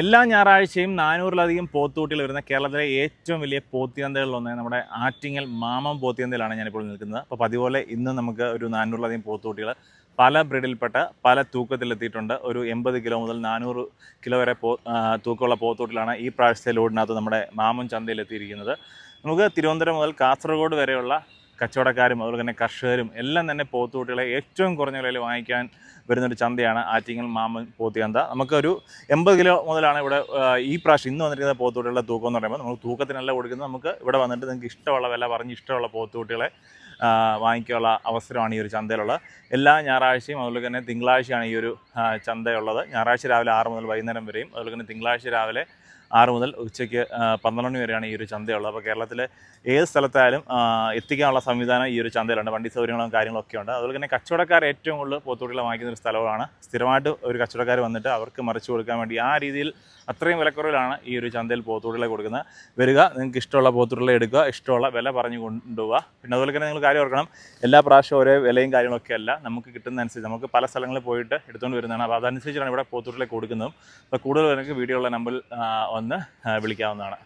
എല്ലാ ഞായറാഴ്ചയും 400-ലധികം പോത്തുകുട്ടികൾ വരുന്ന കേരളത്തിലെ ഏറ്റവും വലിയ പോത്തിയന്തകളിലൊന്ന് നമ്മുടെ ആറ്റിങ്ങൽ മാമം പോത്തിയന്തയിലാണ് ഞാനിപ്പോൾ നിൽക്കുന്നത്. അപ്പോൾ അതുപോലെ ഇന്ന് നമുക്ക് ഒരു 400-ലധികം പോത്തുകുട്ടികൾ പല ബ്രീഡിൽപ്പെട്ട പല തൂക്കത്തിലെത്തിയിട്ടുണ്ട്. ഒരു 80 കിലോ മുതൽ 400 കിലോ വരെ തൂക്കമുള്ള പോത്തുകുട്ടികളാണ് ഈ പ്രാവശ്യത്തെ ലോഡിനകത്ത് നമ്മുടെ മാമം ചന്തയിൽ എത്തിയിരിക്കുന്നത്. നമുക്ക് തിരുവനന്തപുരം മുതൽ കാസർഗോഡ് വരെയുള്ള കച്ചവടക്കാരും അതുപോലെ തന്നെ കർഷകരും എല്ലാം തന്നെ പോത്തുകുട്ടികളെ ഏറ്റവും കുറഞ്ഞ വിലയിൽ വാങ്ങിക്കാൻ വരുന്നൊരു ചന്തയാണ് ആറ്റിങ്ങൽ മാമൻ പോത്തിയന്ത. നമുക്കൊരു 80 കിലോ മുതലാണ് ഇവിടെ ഈ പ്രാവശ്യം ഇന്ന് വന്നിരിക്കുന്ന പോത്തുകുട്ടികളുടെ തൂക്കം എന്ന് പറയുമ്പോൾ നമുക്ക് തൂക്കത്തിനല്ല കൊടുക്കുന്നത്. നമുക്ക് ഇവിടെ വന്നിട്ട് നിങ്ങൾക്ക് ഇഷ്ടമുള്ള വില പറഞ്ഞ് ഇഷ്ടമുള്ള പോത്തുകുട്ടികളെ വാങ്ങിക്കാനുള്ള അവസരമാണ് ഈ ഒരു ചന്തയിലുള്ളത്. എല്ലാ ഞായറാഴ്ചയും അതുപോലെ തന്നെ തിങ്കളാഴ്ചയാണ് ഈ ഒരു ചന്തയുള്ളത്. ഞായറാഴ്ച രാവിലെ 6 മുതൽ വൈകുന്നേരം വരെയും അതുപോലെ തന്നെ തിങ്കളാഴ്ച രാവിലെ 6 മുതൽ ഉച്ചയ്ക്ക് 12 മണി വരെയാണ് ഈ ഒരു ചന്തയുള്ളത്. അപ്പോൾ കേരളത്തിലെ ഏത് സ്ഥലത്തായാലും എത്തിക്കാനുള്ള സംവിധാനം ഈ ഒരു ചന്തയിലുണ്ട്. വണ്ടി സൗകര്യങ്ങളും കാര്യങ്ങളൊക്കെ ഉണ്ട്. അതുപോലെ തന്നെ കച്ചവടക്കാർ ഏറ്റവും കൂടുതൽ പോത്തുകുട്ടികളെ വാങ്ങിക്കുന്ന ഒരു സ്ഥലമാണ്. സ്ഥിരമായിട്ട് ഒരു കച്ചവടക്കാർ വന്നിട്ട് അവർക്ക് മറിച്ച് കൊടുക്കാൻ വേണ്ടി ആ രീതിയിൽ അത്രയും വിലക്കുറവിലാണ് ഈ ഒരു ചന്തയിൽ പോത്തുകുട്ടികളെ കൊടുക്കുന്നത്. വരിക, നിങ്ങൾക്ക് ഇഷ്ടമുള്ള പോത്തുകുട്ടികളെ എടുക്കുക, ഇഷ്ടമുള്ള വില പറഞ്ഞു കൊണ്ടുപോവുക. പിന്നെ അതുപോലെ തന്നെ നിങ്ങൾ കാര്യം ഓർക്കണം, എല്ലാ പ്രാവശ്യവും ഒരേ വിലയും കാര്യങ്ങളൊക്കെ അല്ല, നമുക്ക് കിട്ടുന്നതനുസരിച്ച് നമുക്ക് പല സ്ഥലങ്ങളിൽ പോയിട്ട് എടുത്തുകൊണ്ട് വരുന്നതാണ്. അപ്പോൾ അതനുസരിച്ചാണ് ഇവിടെ പോത്തുകുട്ടികളെ കൊടുക്കുന്നതും. അപ്പോൾ കൂടുതൽ പേർക്ക് വീഡിയോ ഉള്ള നമ്പറിൽ ഒന്ന് വിളിക്കാവുന്നതാണ്.